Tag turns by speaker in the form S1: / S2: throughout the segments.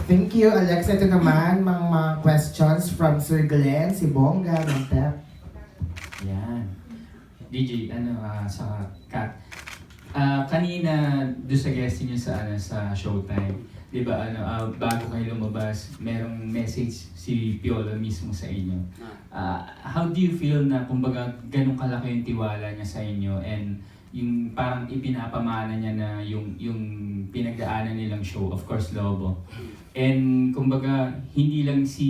S1: Thank you, Alexa. Ito naman, mga questions from Sir Glenn, si Bongga, ng TEP.
S2: Yan. DJ, sa Kat. Kanina, doon sa guesting niyo sa Showtime, di ba, bago kayo lumabas, merong message si Piolo mismo sa inyo. How do you feel na, kumbaga, ganun kalaki yung tiwala niya sa inyo and yung parang ipinapamana niya na yung pinagdaanan nilang show, of course, Lobo. And kumbaga, hindi lang si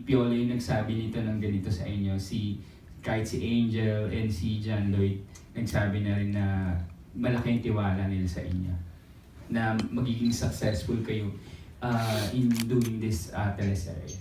S2: Piolo yung nagsabi nito ng ganito sa inyo, kahit si Angel and si John Lloyd, nagsabi na rin na malaki yung tiwala nila sa inyo. Na magiging successful kayo in doing this teleserye.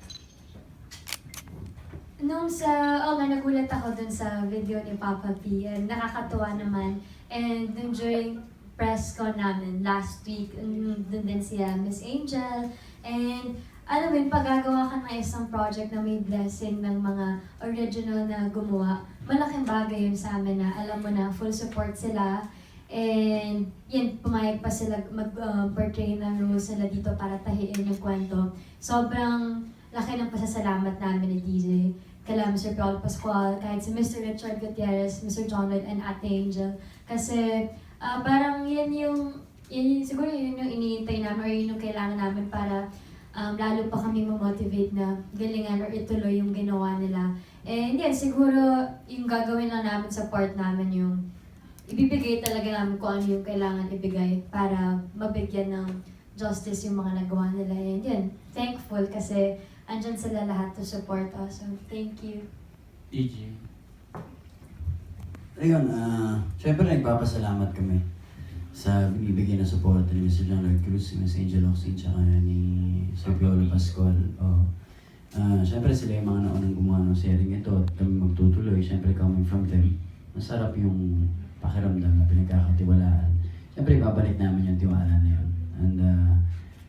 S3: Nagulat ako dun sa video ni Papa P. And nakakatuwa naman. And dun during press con namin last week, dun din siya Miss Angel. And alam mo yun, paggagawa ka ng isang project na may blessing ng mga original na gumawa, malaking bagay yun sa amin na alam mo na full support sila. And yun, pumayag pa sila mag-portray ng roles nila dito para tahiin yung kwento. Sobrang laki ng pasasalamat namin ni DJ. Kala Mr. Paul Pascual, kahit si Mr. Richard Gutierrez, Mr. John Lloyd, and Ate Angel. Kasi parang siguro yun yung iniintay namin or yun yung kailangan namin para lalo pa kami ma-motivate na galingan or ituloy yung ginawa nila. And yan, siguro yung gagawin lang namin sa part namin yung ibibigay talaga namin kung ano yung kailangan ibigay para mabigyan ng justice yung mga nagawa nila. And yan, thankful kasi andyan sila lahat to support us. So, thank you.
S2: DJ.
S4: Ayun, syempre nagpapasalamat kami sa binibigay na suporta ni Mr. John Lloyd Cruz, si Miss Angel Oxin, tsaka ni Sir Piolo Pascual. Syempre sila yung mga naunang gumawa ng sharing ito at kami magtutuloy. Syempre coming from them, masarap yung pakiramdam na pinagkakatiwalaan. Syempre babalik namin yung tiwala na yun. And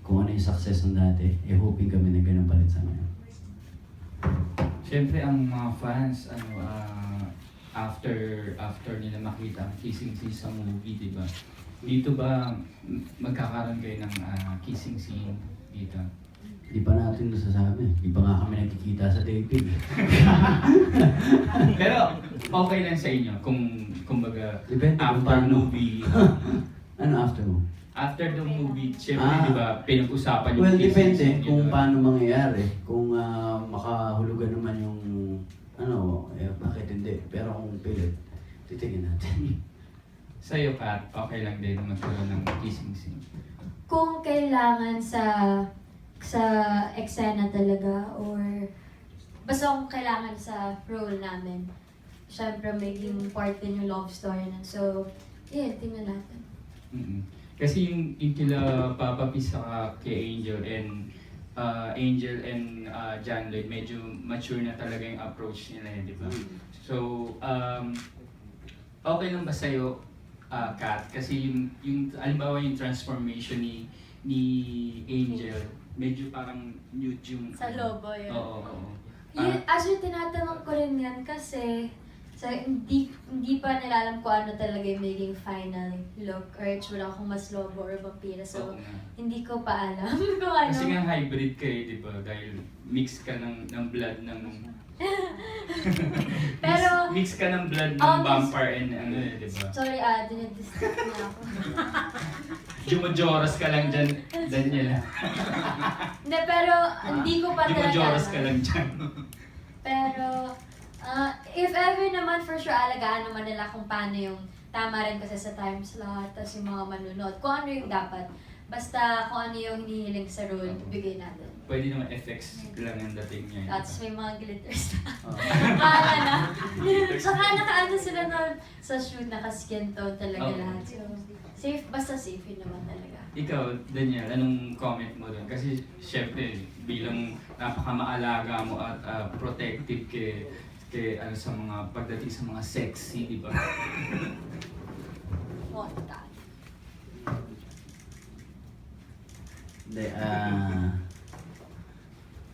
S4: kung ano yung success ng dati, hoping kami na ganun palit sa ngayon.
S2: Siyempre ang mga fans, after nila makita ang kissing scene sa movie, di ba? Dito ba magkakaroon kayo ng kissing scene dito?
S4: Di pa natin nasasabi. Di pa nga kami nakikita sa taping.
S2: Pero okay lang sa inyo kung kumbaga
S4: Depende kung
S2: after
S4: paano.
S2: movie.
S4: Ano after mo?
S2: After the movie, syempre di ba pinag-usapan yung
S4: Well,
S2: kissing
S4: depende
S2: scene,
S4: kung
S2: di ba?
S4: paano mangyayari. Kung makahulugan naman yung bakit hindi. Pero kung pilit, titigin natin.
S2: Sa'yo, Kat, okay lang din magkaroon ng kissing scene.
S3: Kung kailangan sa eksena talaga or basta kung kailangan sa role namin, syempre maging part din yung love story na. So, yeah, tingnan natin.
S2: Mm-mm. Kasi yung kila Papa P sa kay Angel and John Lloyd, medyo mature na talaga yung approach nila, di ba? So, okay lang ba sa'yo, Kat? Kasi yung alimbawa yung transformation ni Angel, medyo parang nude yung...
S3: Sa lobo yun.
S2: Oo.
S3: Actually, tinatanong ko rin yan kasi hindi pa nilalam ko ano talaga yung maging final look or itsura kung mas lobo or vampira. So,
S2: Oo nga.
S3: hindi ko pa alam kung ano.
S2: Kasi nga hybrid ka di ba? Dahil mix ka ng blood ng...
S3: Pero,
S2: mix ka ng blood ng
S3: Oh,
S2: vampire and di ba?
S3: sorry, dinedistract na ako.
S2: Jumajoras ka lang dyan, Daniela.
S3: Hindi, pero hindi ko pa talaga
S2: Jumajoras ka
S3: alam.
S2: lang dyan.
S3: Pero, if ever naman, for sure, alagaan naman nila kung paano yung tama rin kasi sa time slot, tapos yung mga manunod, kung ano yung dapat. Basta kung ano yung hinihiling sa role, ibigay natin.
S2: Pwede naman effects lang ang dating niya.
S3: Tapos may mga glitters na.
S2: Oh.
S3: Kala na. Saka nakaano sila nun sa shoot, naka-skin tone talaga
S2: Oh.
S3: lahat. So, safe, basta safe yun naman talaga.
S2: Ikaw, Daniel, anong comment mo doon? Kasi syempre, bilang napakamaalaga mo at protective sa mga pagdating sa mga sexy, di ba?
S3: Oh, God.
S4: Hindi,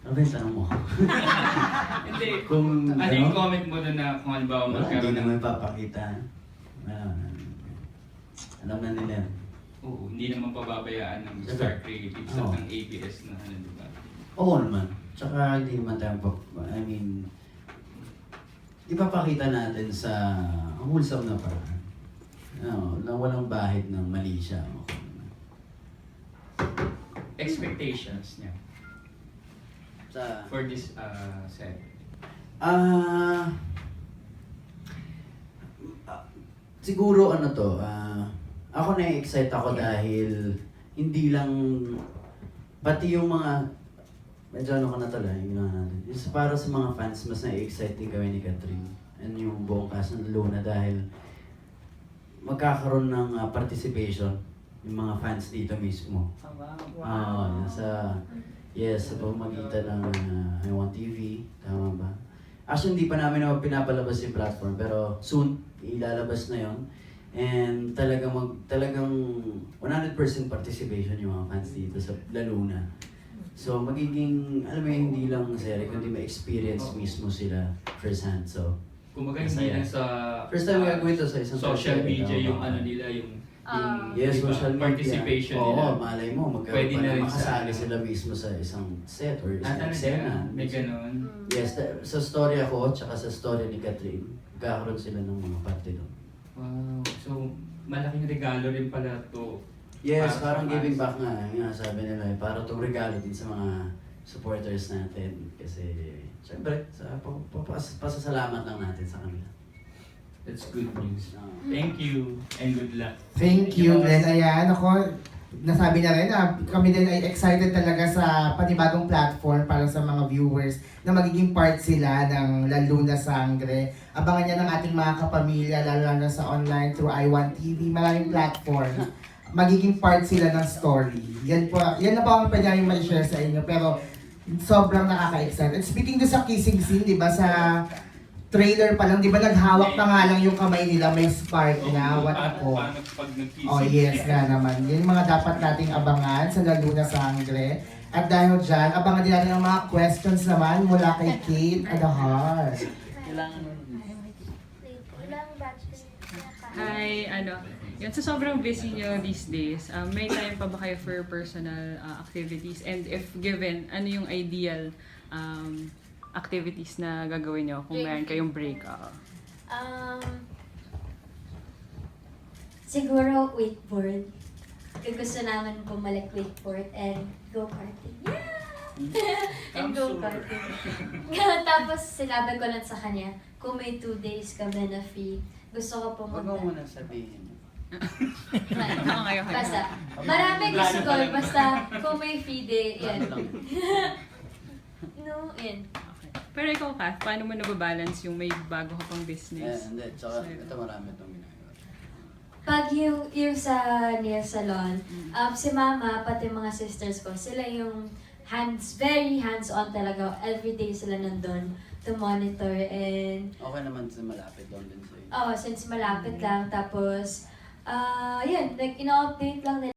S4: ano ba yung tanong mo?
S2: Hindi,
S4: Kung
S2: ano yung comment mo doon na kung halimbawa
S4: Wala, hindi
S2: magkaroon ng...
S4: naman papakita. Alam na nila.
S2: Oo, hindi naman pababayaan ng
S4: Siyempre.
S2: Star Creatives at
S4: Oo.
S2: ng ABS na ano, di ba?
S4: Oo naman. Tsaka hindi naman tayo ipapakita natin sa wholesome na paraan. Na walang bahid ng mali siya. Okay naman.
S2: Expectations niya
S4: Sa,
S2: for this set.
S4: Siguro ako na-excite ako dahil hindi lang, pati yung mga, medyo ano ko na tala, yung natin. Yung para sa mga fans, mas na-excite din kami ni Catherine and yung buong cast ng Luna dahil magkakaroon ng participation yung mga fans dito mismo. Sa pamamagitan ng I Want TV, tama ba? Actually, hindi pa namin na pinapalabas yung platform, pero soon, ilalabas na yon. And talagang 100% participation yung mga fans dito sa La Luna. So, magiging, alam mo yun, hindi lang serie, kundi ma-experience mismo sila first hand. So,
S2: Kumbaga hindi lang sa
S4: first time gagawin ito sa isang
S2: social
S4: serie,
S2: media
S4: tama
S2: yung
S4: ba?
S2: ano nila, yung
S4: Yes,
S2: diba,
S4: social media.
S2: participation
S4: Oo,
S2: nila.
S4: malay mo,
S2: Pwede
S4: magkaroon
S2: na
S4: pa
S2: rin
S4: na makasali
S2: sa-
S4: sila mismo sa isang set or isang
S2: Talaga,
S4: eksena.
S2: may ganun.
S4: Yes, sa story ako, tsaka sa story ni Catherine, magkakaroon sila ng mga parte doon.
S2: Wow. So, malaking regalo rin pala to.
S4: Yes,
S2: Para
S4: parang
S2: sa
S4: giving
S2: fans.
S4: back nga, yung nga sabi nila, parang itong regalo din sa mga supporters natin. Kasi, syempre, pasasalamat lang natin sa kanila.
S2: That's good news.
S4: Ah.
S2: Thank you and good luck.
S1: Thank you, Glenn. Ayan, ako, nasabi na rin na kami din ay excited talaga sa panibagong platform para sa mga viewers na magiging part sila ng La Luna Sangre. Abangan niya ng ating mga kapamilya, lalo na sa online through I1 TV, maraming platform. Magiging part sila ng story. Yan na po ang pwede namin ma-share sa inyo, pero sobrang nakaka-excite. And speaking do sa kissing scene, di ba, sa trailer pa lang, di ba naghawak pa nga lang yung kamay nila, may spark na, what ako.
S2: Paano pag nag-kissing?
S1: Oh yes nga naman. Yan yung mga dapat nating abangan sa La Luna Sangre. At dahil dyan, abangan din natin ang mga questions naman mula kay Kate Adahar.
S5: Hi, yun, sa sobrang busy nyo these days, may time pa ba kayo for personal activities? And if given, ano yung ideal activities na gagawin nyo kung meron kayong break?
S3: Siguro wakeboard. Gusto namin bumalik wakeboard and go-karting. Yeah! And go-karting. Tapos sinabi ko lang sa kanya, kung may 2 days kami na free, gusto ko
S4: Huwag
S3: pumunta.
S4: mo muna sabihin.
S5: Okay.
S3: Basta, marami gusto ko, basta kung may free day, yan. No, yan.
S5: Okay. Pero ikaw, Kath, paano mo nababalance yung may bago ka pang business?
S4: Hindi. Tsaka ito marami itong ginagawa.
S3: Pag yung sa nail salon, si mama, pati mga sisters ko, sila yung very hands-on talaga. Everyday sila nandun to monitor and
S4: Okay naman sa malapit doon din sa'yo.
S3: since malapit lang, tapos, yun, like, ina-update lang nila